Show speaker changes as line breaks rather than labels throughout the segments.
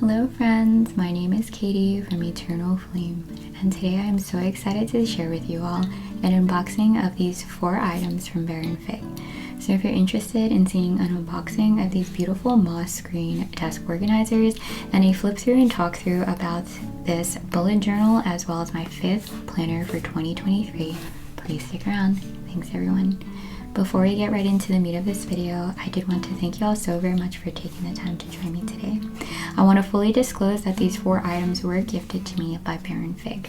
Hello friends, my name is Katie from Eternal Flame, and today I am so excited to share with you all an unboxing of these 4 items from Baronfig. So if you're interested in seeing an unboxing of these beautiful moss green desk organizers and a flip through and talk through about this bullet journal as well as my 5th planner for 2023, please stick around. Thanks everyone. Before we get right into the meat of this video, I did want to thank you all so very much for taking the time to join me today. I want to fully disclose that these 4 items were gifted to me by Baronfig.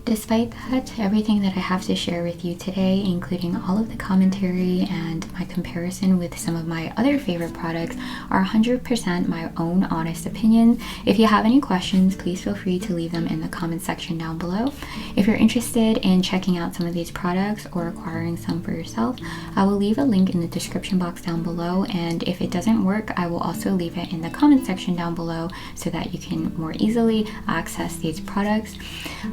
Despite that, everything that I have to share with you today, including all of the commentary and my comparison with some of my other favorite products, are 100% my own honest opinions. If you have any questions, please feel free to leave them in the comment section down below. If you're interested in checking out some of these products or acquiring some for yourself, I will leave a link in the description box down below, and if it doesn't work, I will also leave it in the comment section down below so that you can more easily access these products.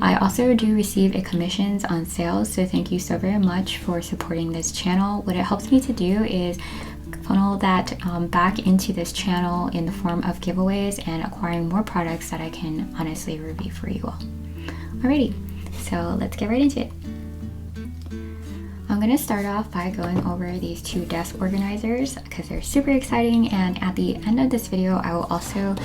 I also do receive a commissions on sales, so thank you so very much for supporting this channel. What it helps me to do is funnel that back into this channel in the form of giveaways and acquiring more products that I can honestly review for you all. Alrighty, so let's get right into it. I'm going to start off by going over these 2 desk organizers because they're super exciting, and at the end of this video I will also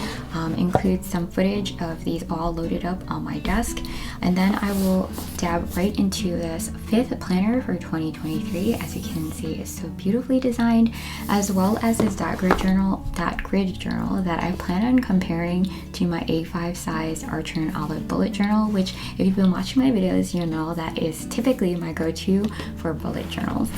include some footage of these all loaded up on my desk, and then I will dab right into this 5th planner for 2023. As you can see, it's so beautifully designed, as well as this grid journal that I plan on comparing to my A5 size Archer and Olive bullet journal, which if you've been watching my videos, you know that is typically my go-to for bullet journals.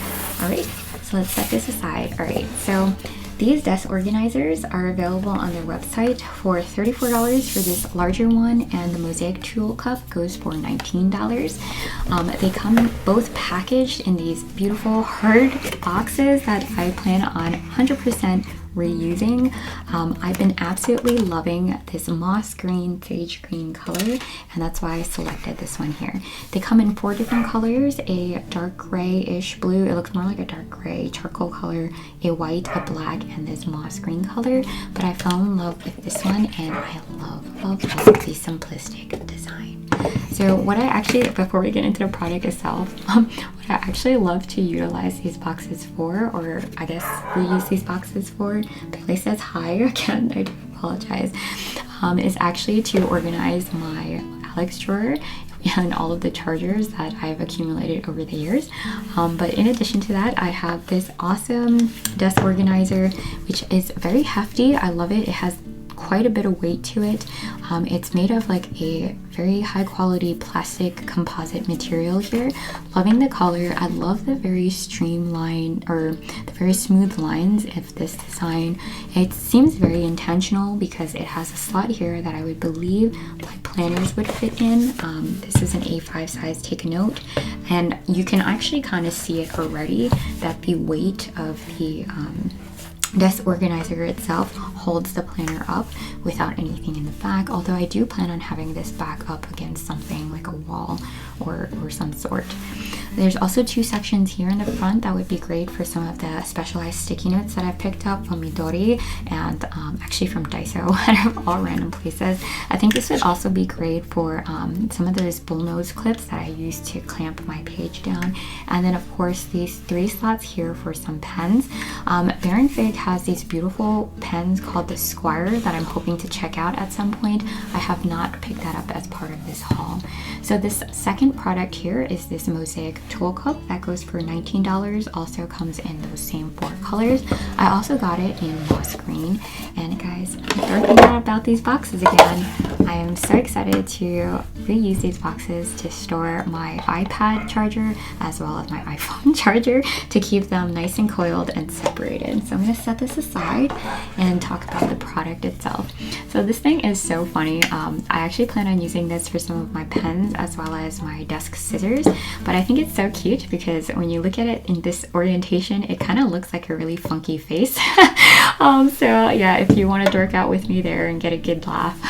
Alright, so let's set this aside. Alright, so these desk organizers are available on their website for $34 for this larger one, and the Mosaic Tool Cup goes for $19. They come both packaged in these beautiful hard boxes that I plan on 100% reusing. I've been absolutely loving this moss green, sage green color, and that's why I selected this one here. They come in 4 different colors: a dark grayish blue, it looks more like a dark gray charcoal color, a white, a black, and this moss green color. But I fell in love with this one, and I love the simplistic design. So what I actually, before we get into the product itself, what I actually love to utilize these boxes for, or I guess reuse these boxes for, Bailey says hi again, I do apologize, is actually to organize my Alex drawer and all of the chargers that I've accumulated over the years. But in addition to that, I have this awesome desk organizer, which is very hefty. I love it. It has quite a bit of weight to it. It's made of like a very high quality plastic composite material here. Loving the color. I love the very streamlined, or the very smooth lines of this design. It seems very intentional because it has a slot here that I would believe my planners would fit in. This is an A5 size, take note, and you can actually kind of see it already that the weight of the desk organizer itself holds the planner up without anything in the back, although I do plan on having this back up against something like a wall or some sort. There's also 2 sections here in the front that would be great for some of the specialized sticky notes that I picked up from Midori and actually from Daiso out of all random places. I think this would also be great for some of those bullnose clips that I use to clamp my page down. And then of course these 3 slots here for some pens. Baronfig has these beautiful pens called the Squire that I'm hoping to check out at some point. I have not picked that up as part of this haul. So this second product here is this Mosaic Tool Cup that goes for $19. Also comes in those same 4 colors. I also got it in moss green, and guys, I'm thinking about these boxes again. I am so excited to reuse these boxes to store my iPad charger as well as my iPhone charger to keep them nice and coiled and separated. So I'm going to set this aside and talk about the product itself. So this thing is so funny. I actually plan on using this for some of my pens as well as my desk scissors, but I think it's so cute because when you look at it in this orientation, it kind of looks like a really funky face. So yeah, if you want to dork out with me there and get a good laugh,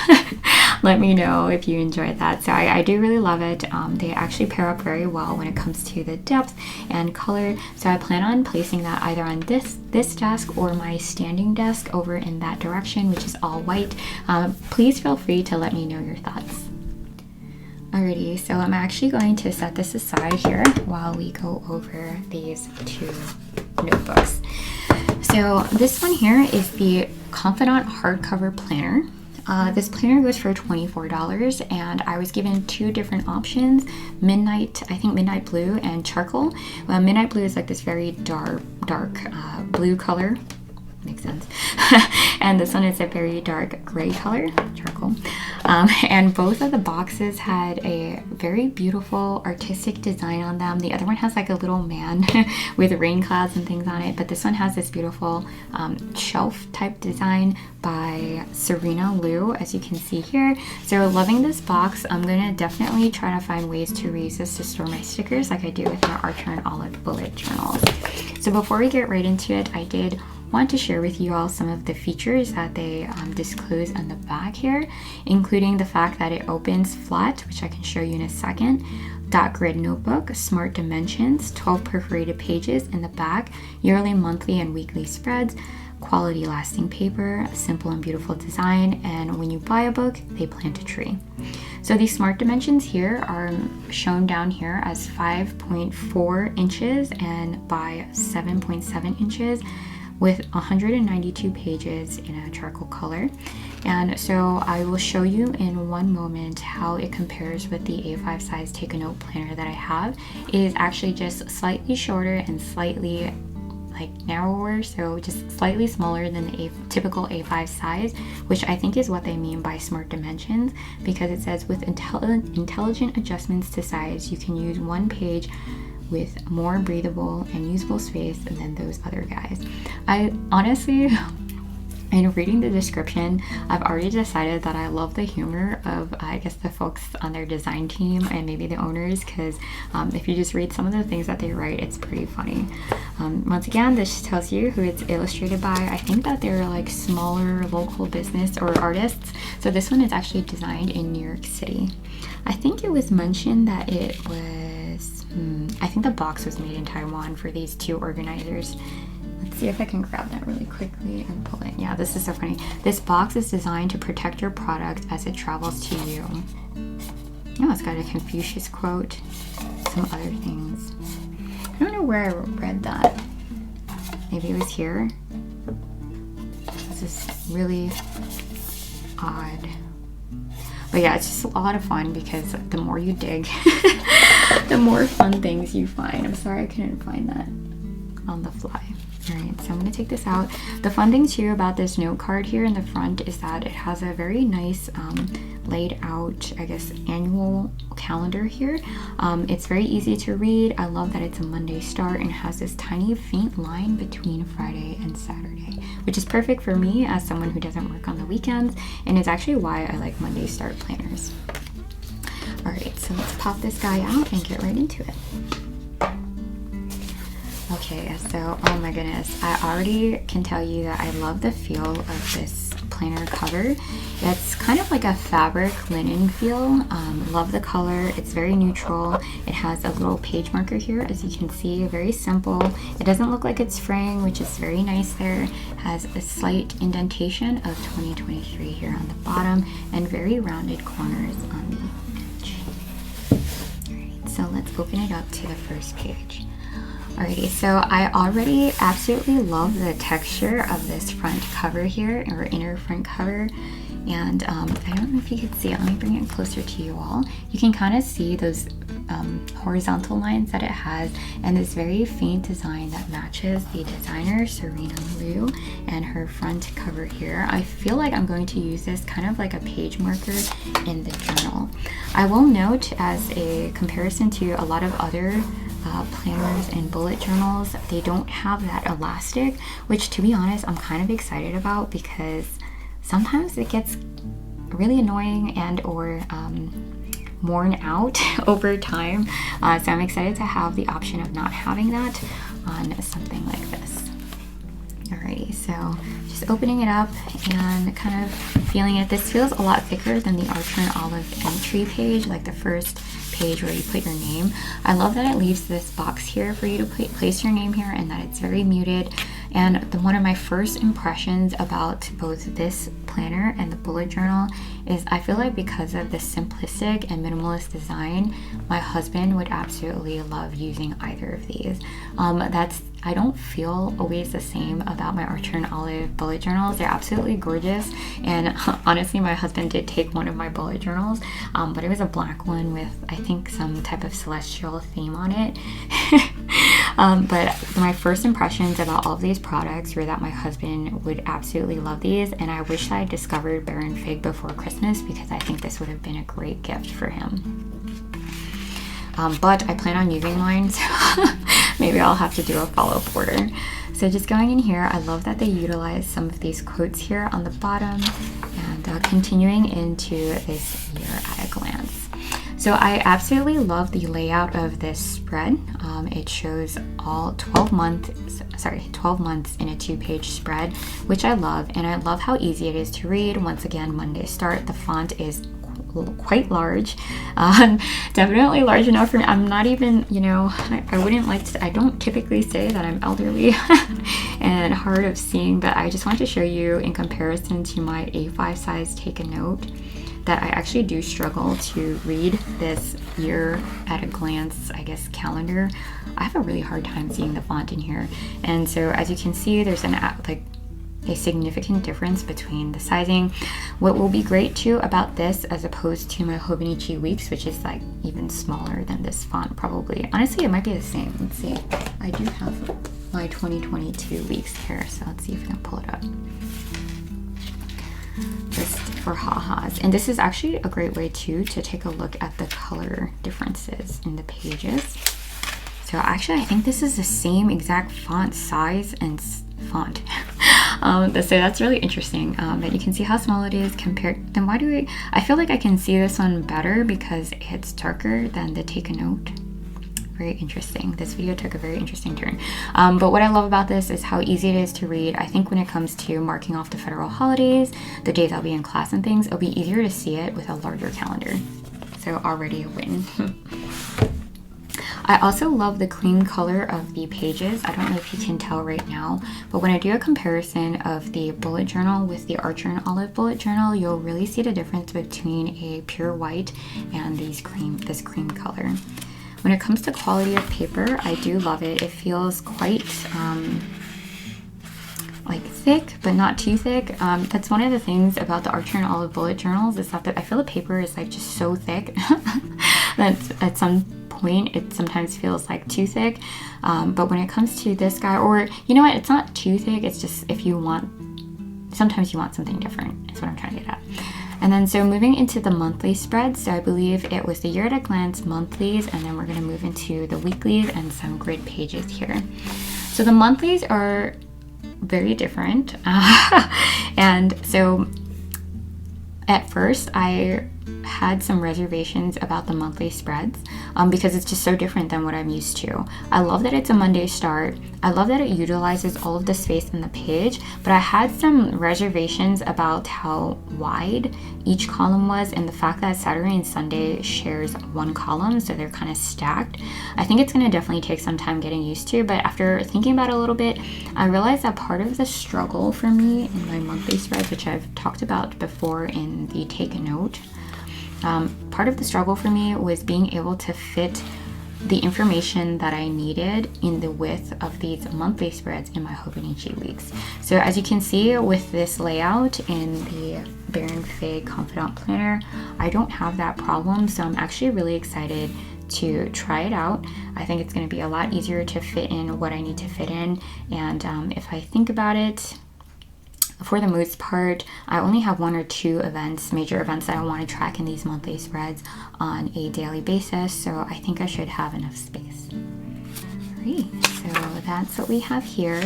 let me know if you enjoyed that. So I do really love it. They actually pair up very well when it comes to the depth and color. So I plan on placing that either on this desk or my standing desk over in that direction, which is all white. Please feel free to let me know your thoughts. Alrighty, so I'm actually going to set this aside here while we go over these two notebooks. So this one here is the Confidant hardcover planner. This planner goes for $24, and I was given two different options: midnight blue and charcoal. Midnight blue is like this very dark blue color. Makes sense. And this one is a very dark gray color, charcoal. And both of the boxes had a very beautiful artistic design on them. The other one has like a little man with rain clouds and things on it, but this one has this beautiful shelf type design by Serena Liu, as you can see here. So loving this box. I'm gonna definitely try to find ways to reuse this to store my stickers like I do with my Archer and Olive bullet journals. So before we get right into it, I did want to share with you all some of the features that they disclose on the back here, including the fact that it opens flat, which I can show you in a second, dot grid notebook, smart dimensions, 12 perforated pages in the back, yearly, monthly, and weekly spreads, quality lasting paper, simple and beautiful design, and when you buy a book, they plant a tree. So these smart dimensions here are shown down here as 5.4 inches and by 7.7 inches, with 192 pages in a charcoal color. And so I will show you in one moment how it compares with the A5 size take a note planner that I have. It is actually just slightly shorter and slightly narrower, so just slightly smaller than the typical A5 size, which I think is what they mean by smart dimensions, because it says with intelligent adjustments to size, you can use one page with more breathable and usable space than those other guys. I honestly, in reading the description, I've already decided that I love the humor of, I guess, the folks on their design team and maybe the owners, because if you just read some of the things that they write, it's pretty funny. Once again, this tells you who it's illustrated by. I think that they're like smaller local business or artists. So this one is actually designed in New York City. I think it was mentioned that it was, I think the box was made in Taiwan for these two organizers. Let's see if I can grab that really quickly and pull it. Yeah, this is so funny. This box is designed to protect your product as it travels to you. Oh, it's got a Confucius quote, some other things. I don't know where I read that. Maybe it was here. This is really odd. But yeah, it's just a lot of fun because the more you dig, the more fun things you find. I'm sorry I couldn't find that on the fly. Alright, so I'm going to take this out. The fun thing too about this note card here in the front is that it has a very nice laid out, I guess, annual calendar here. It's very easy to read. I love that it's a Monday start and has this tiny faint line between Friday and Saturday, which is perfect for me as someone who doesn't work on the weekends, and it's actually why I like Monday start planners. Alright, so let's pop this guy out and get right into it. Okay, so oh my goodness, I already can tell you that I love the feel of this planner cover. It's kind of like a fabric linen feel. Love the color. It's very neutral. It has a little page marker here, as you can see, very simple. It doesn't look like it's fraying, which is very nice there. Has a slight indentation of 2023 here on the bottom and very rounded corners on the edge. Alright, so let's open it up to the first page. Alrighty, so I already absolutely love the texture of this front cover here, or inner front cover. And I don't know if you can see it. Let me bring it closer to you all. You can kind of see those horizontal lines that it has, and this very faint design that matches the designer Serena Liu and her front cover here. I feel like I'm going to use this kind of like a page marker in the journal. I will note, as a comparison to a lot of other planners and bullet journals, they don't have that elastic, which, to be honest, I'm kind of excited about, because sometimes it gets really annoying and or worn out over time. So I'm excited to have the option of not having that on something like this. Alrighty, so just opening it up and kind of feeling it. This feels a lot thicker than the Archer and Olive entry page, like the first page where you put your name. I love that it leaves this box here for you to place your name here, and that it's very muted. And one of my first impressions about both this planner and the bullet journal is I feel like because of the simplistic and minimalist design, my husband would absolutely love using either of these. I don't feel always the same about my Archer and Olive bullet journals. They're absolutely gorgeous, and honestly my husband did take one of my bullet journals, but it was a black one with I think some type of celestial theme on it. But my first impressions about all of these products were that my husband would absolutely love these, and I wish I discovered Baronfig before Christmas because I think this would have been a great gift for him. But I plan on using mine, so maybe I'll have to do a follow-up order. So just going in here, I love that they utilize some of these quotes here on the bottom, and continuing into this year at a glance. So I absolutely love the layout of this spread. It shows all 12 months in a 2-page spread, which I love, and I love how easy it is to read. Once again, Monday start. The font is quite large, definitely large enough for me. I'm not even, I wouldn't like to, I don't typically say that I'm elderly and hard of seeing, but I just want to show you in comparison to my A5 size take a note that I actually do struggle to read this year at a glance, I guess, calendar. I have a really hard time seeing the font in here. And so as you can see, there's a significant difference between the sizing. What will be great too about this as opposed to my Hobonichi Weeks, which is like even smaller than this font probably. Honestly, it might be the same. Let's see. I do have my 2022 Weeks here, so let's see if I can pull it up. Just for ha-has. And this is actually a great way too to take a look at the color differences in the pages. So actually, I think this is the same exact font size and font. So that's really interesting that you can see how small it is compared. Then why I feel like I can see this one better because it's darker than the take a note. Very interesting. This video took a very interesting turn. But what I love about this is how easy it is to read. I think when it comes to marking off the federal holidays, the days I'll be in class and things, it'll be easier to see it with a larger calendar. So already a win. I also love the cream color of the pages. I don't know if you can tell right now, but when I do a comparison of the bullet journal with the Archer and Olive bullet journal, you'll really see the difference between a pure white and this cream color. When it comes to quality of paper, I do love it. It feels quite like thick, but not too thick. That's one of the things about the Archer and Olive bullet journals is that I feel the paper is like just so thick that at some point it sometimes feels like too thick. But when it comes to this guy, or you know what, it's not too thick. It's just sometimes you want something different. That's what I'm trying to get at. And then so moving into the monthly spread, so I believe it was the year at a glance monthlies, and then we're going to move into the weeklies and some grid pages here. So the monthlies are very different. And so at first I had some reservations about the monthly spreads because it's just so different than what I'm used to. I love that it's a Monday start. I love that it utilizes all of the space in the page, but I had some reservations about how wide each column was and the fact that Saturday and Sunday shares one column, so they're kind of stacked. I think it's going to definitely take some time getting used to, but after thinking about it a little bit, I realized that part of the struggle for me in my monthly spreads, which I've talked about before in the Take a Note, part of the struggle for me was being able to fit the information that I needed in the width of these monthly spreads in my Hobonichi Weeks. So as you can see with this layout in the Baronfig Confidant Planner, I don't have that problem, so I'm actually really excited to try it out. I think it's going to be a lot easier to fit in what I need to fit in, and if I think about it, for the most part, I only have 1 or 2 events, major events that I want to track in these monthly spreads on a daily basis, so I think I should have enough space. Alright, so that's what we have here.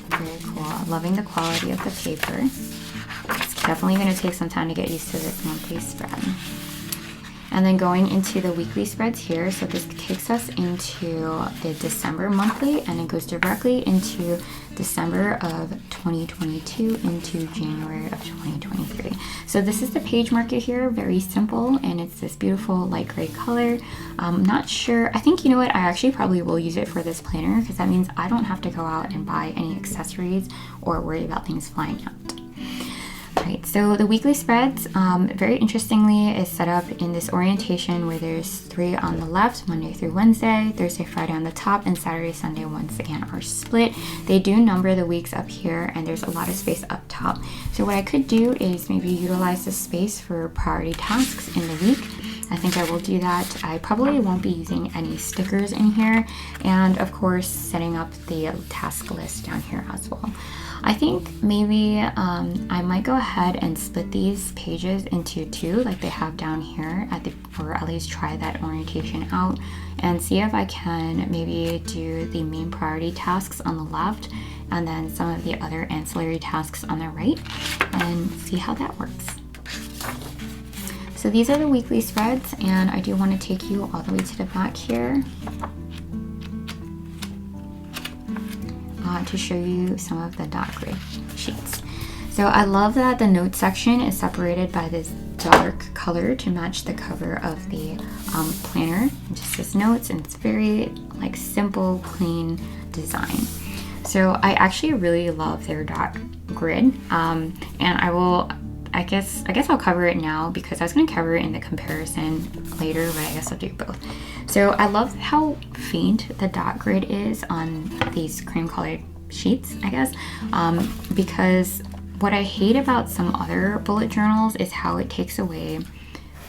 Very cool. I'm loving the quality of the paper. It's definitely going to take some time to get used to this monthly spread. And then going into the weekly spreads here, so this takes us into the December monthly, and it goes directly into December of 2022 into January of 2023. So this is the page marker here, very simple, and it's this beautiful light gray color. I'm not sure, I think, you know what, I actually probably will use it for this planner because that means I don't have to go out and buy any accessories or worry about things flying out. Right, so the weekly spreads, very interestingly, is set up in this orientation where there's 3 on the left, Monday through Wednesday, Thursday, Friday on the top, and Saturday, Sunday once again are split. They do number the weeks up here, and there's a lot of space up top. So what I could do is maybe utilize this space for priority tasks in the week. I think I will do that. I probably won't be using any stickers in here, and of course setting up the task list down here as well. I think maybe I might go ahead and split these pages into 2 like they have down here or at least try that orientation out and see if I can maybe do the main priority tasks on the left and then some of the other ancillary tasks on the right and see how that works. So these are the weekly spreads, and I do want to take you all the way to the back here to show you some of the dot grid sheets. So I love that the note section is separated by this dark color to match the cover of the planner. It just says notes, and it's very like simple, clean design. So I actually really love their dot grid, and I guess I'll cover it now because I was going to cover it in the comparison later, but I guess I'll do both. So I love how faint the dot grid is on these cream colored sheets, I guess, because what I hate about some other bullet journals is how it takes away,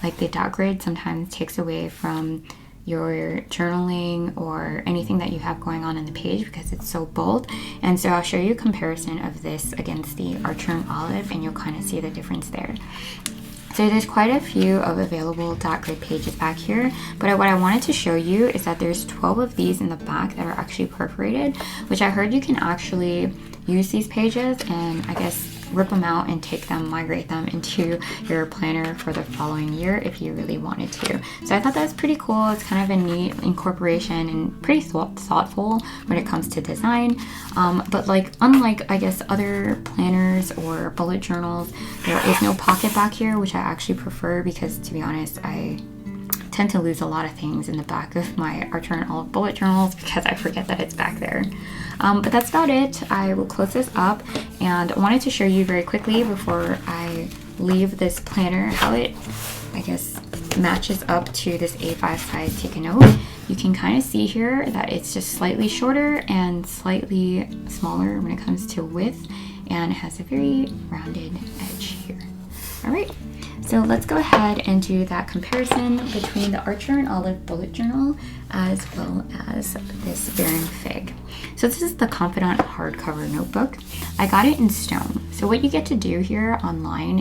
like the dot grid sometimes takes away from your journaling or anything that you have going on in the page because it's so bold. And so I'll show you a comparison of this against the Archer and Olive, and you'll kind of see the difference there. So there's quite a few of available dot grid pages back here, but what I wanted to show you is that there's 12 of these in the back that are actually perforated, which I heard you can actually use these pages and I guess rip them out and take them, migrate them into your planner for the following year if you really wanted to. So I thought that was pretty cool. It's kind of a neat incorporation and pretty thoughtful when it comes to design. But like unlike I guess other planners or bullet journals, there is no pocket back here, which I actually prefer because to be honest, I tend to lose a lot of things in the back of my Archer and Olive bullet journals because I forget that it's back there. But that's about it. I will close this up, and I wanted to show you very quickly before I leave this planner how it, I guess, matches up to this A5 size take a note. You can kind of see here that it's just slightly shorter and slightly smaller when it comes to width, and it has a very rounded edge here. All right. So let's go ahead and do that comparison between the Archer and Olive bullet journal as well as this Baronfig. So this is the Confidant hardcover notebook. I got it in stone. So what you get to do here online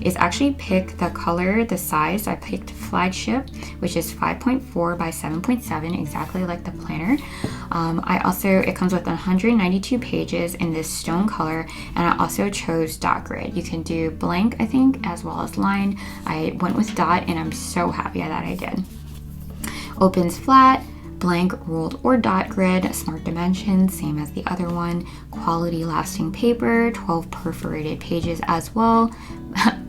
is actually pick the color, the size. I picked flagship, which is 5.4 by 7.7, exactly like the planner. It comes with 192 pages in this stone color, and I also chose dot grid. You can do blank, I think, as well as line. I went with dot, and I'm so happy that I did. Opens flat, blank, ruled, or dot grid, smart dimensions, same as the other one, quality lasting paper, 12 perforated pages as well.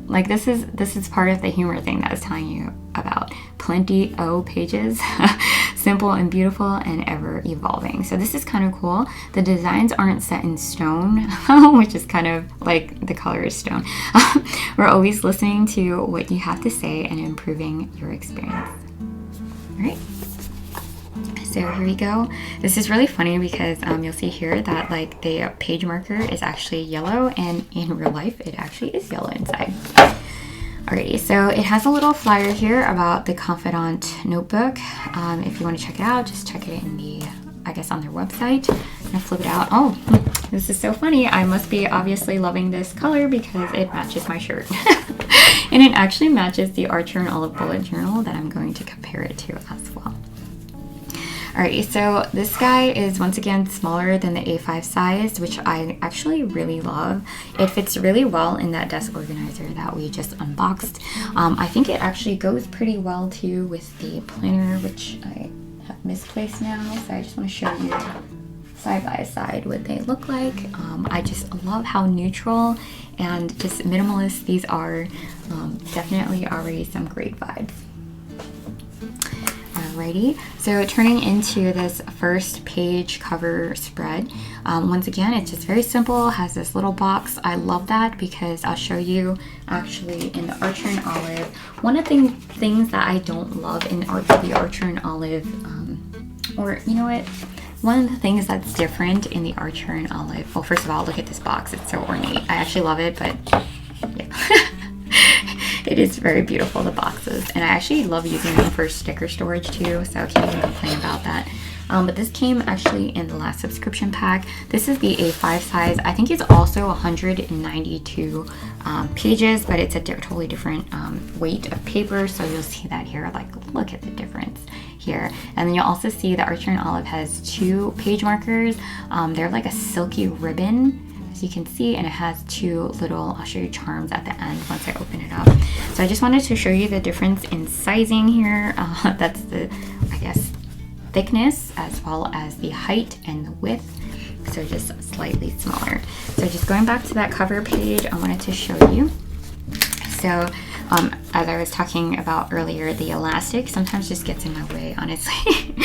Like this is part of the humor thing that I was telling you about. Plenty of pages, simple and beautiful and ever evolving. So this is kind of cool. The designs aren't set in stone, which is kind of like the color is stone. We're always listening to what you have to say and improving your experience. All right. So here we go. This is really funny because you'll see here that like the page marker is actually yellow, and in real life it actually is yellow inside. Alrighty, so it has a little flyer here about the Confidant notebook. If you want to check it out, just check it in the, I guess, on their website. I'm gonna flip it out. Oh, this is so funny. I must be obviously loving this color because it matches my shirt. And it actually matches the Archer and Olive bullet journal that I'm going to compare it to as well. Alright, so this guy is once again smaller than the A5 size, which I actually really love. It fits really well in that desk organizer that we just unboxed. I think it actually goes pretty well too with the planner, which I have misplaced now, so I just want to show you side by side what they look like. I just love how neutral and just minimalist these are. Definitely already some great vibes. Alrighty, so turning into this first page cover spread, once again it's just very simple, has this little box. I love that because I'll show you actually in the Archer and Olive. One of the things that I don't love in the Archer and Olive, or you know what, one of the things that's different in the Archer and Olive, well, first of all, look at this box, it's so ornate. I actually love it, but yeah. It is very beautiful, the boxes, and I actually love using them for sticker storage too, so I can't even complain about that. But this came actually in the last subscription pack. This is the A5 size. I think it's also 192 pages, but it's a totally different weight of paper, so you'll see that here. Like, look at the difference here. And then you'll also see the Archer and Olive has 2 page markers. They're like a silky ribbon, as you can see, and it has 2 little, I'll show you, charms at the end once I open it up. So I just wanted to show you the difference in sizing here. That's the, I guess, thickness as well as the height and the width. So just slightly smaller. So just going back to that cover page, I wanted to show you. So as I was talking about earlier, the elastic sometimes just gets in my way, honestly.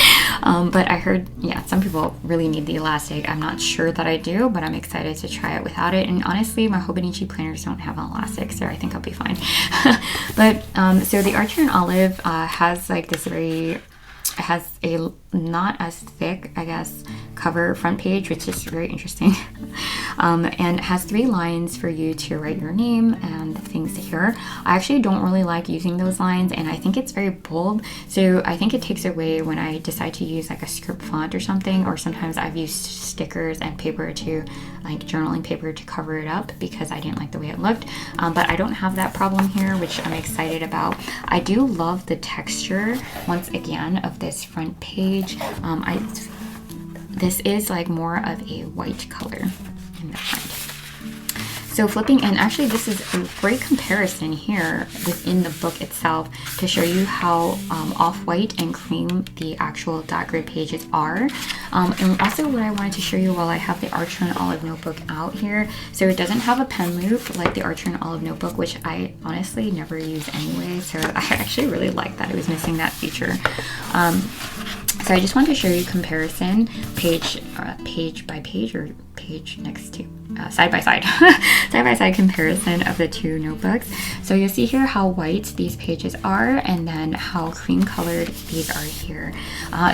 But I heard, yeah, some people really need the elastic. I'm not sure that I do, but I'm excited to try it without it. And honestly, my Hobonichi planners don't have an elastic, so I think I'll be fine. But so the Archer and Olive has like this very, it has a not as thick, I guess, cover front page, which is very interesting. And it has 3 lines for you to write your name and things here. I actually don't really like using those lines, and I think it's very bold, so I think it takes away when I decide to use like a script font or something, or sometimes I've used stickers and paper to, like journaling paper, to cover it up because I didn't like the way it looked. But I don't have that problem here, which I'm excited about. I do love the texture, once again, of this front page. This is like more of a white color in the front. So flipping, and actually this is a great comparison here within the book itself to show you how off-white and cream the actual dot grid pages are. And also what I wanted to show you while I have the Archer and Olive notebook out here, so it doesn't have a pen loop like the Archer and Olive notebook, which I honestly never use anyway, so I actually really like that it was missing that feature. So I just wanted to show you comparison, page by page, or page next to, side by side, side by side comparison of the 2 notebooks. So you'll see here how white these pages are, and then how cream colored these are here.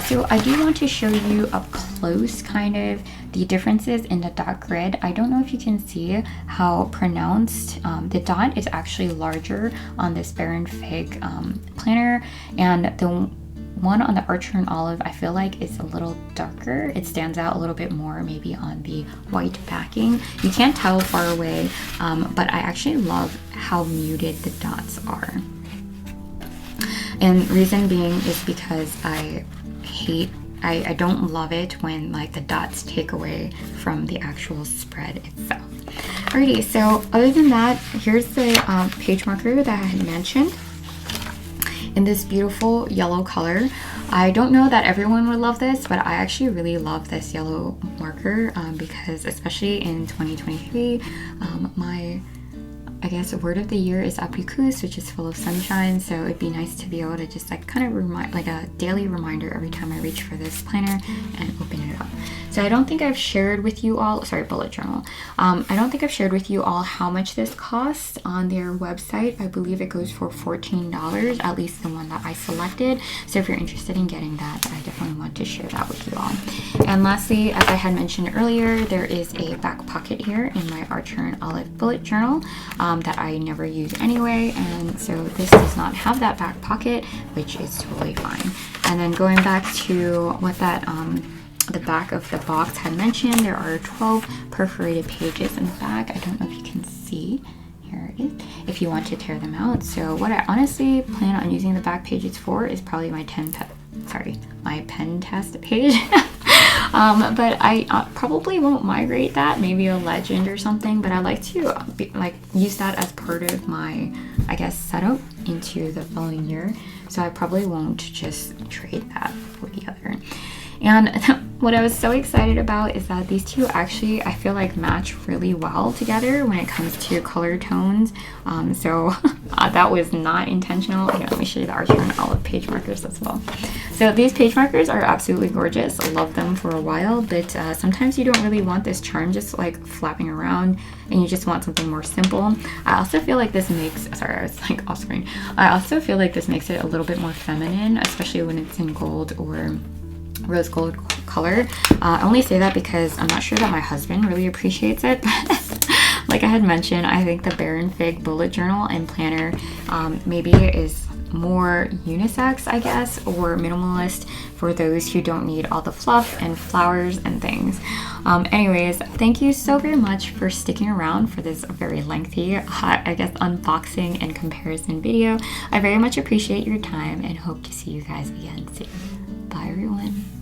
So I do want to show you up close kind of the differences in the dot grid. I don't know if you can see how pronounced the dot is actually larger on this Baronfig planner, and the one on the Archer and Olive I feel like is a little darker. It stands out a little bit more maybe on the white backing. You can't tell far away, but I actually love how muted the dots are. And reason being is because I don't love it when like the dots take away from the actual spread itself. Alrighty, so other than that, here's the page marker that I had mentioned in this beautiful yellow color. I don't know that everyone would love this, but I actually really love this yellow marker because especially in 2023, my, I guess, word of the year is apricot, which is full of sunshine, so it'd be nice to be able to just like kind of remind, like a daily reminder every time I reach for this planner and open it up. So I don't think I've shared with you all, sorry, bullet journal. I don't think I've shared with you all how much this costs on their website. I believe it goes for $14, at least the one that I selected. So if you're interested in getting that, I definitely want to share that with you all. And lastly, as I had mentioned earlier, there is a back pocket here in my Archer and Olive bullet journal that I never use anyway. And so this does not have that back pocket, which is totally fine. And then going back to what that, the back of the box had mentioned, there are 12 perforated pages in the back. I don't know if you can see. Here it is, if you want to tear them out. So what I honestly plan on using the back pages for is probably my my pen test page. But I probably won't migrate that, maybe a legend or something, but I like to use that as part of my, I guess, setup into the following year. So I probably won't just trade that for the other. And what I was so excited about is that these two actually, I feel like, match really well together when it comes to color tones. So that was not intentional. Here, let me show you the Archer and Olive page markers as well. So these page markers are absolutely gorgeous. I love them for a while, but sometimes you don't really want this charm just like flapping around, and you just want something more simple. I also feel like this makes, sorry, I was like off screen. I also feel like this makes it a little bit more feminine, especially when it's in gold or rose gold color. I only say that because I'm not sure that my husband really appreciates it, but like I had mentioned, I think the Baronfig bullet journal and planner maybe is more unisex, I guess, or minimalist for those who don't need all the fluff and flowers and things. Anyways, thank you so very much for sticking around for this very lengthy, I guess, unboxing and comparison video. I very much appreciate your time and hope to see you guys again soon. Bye everyone.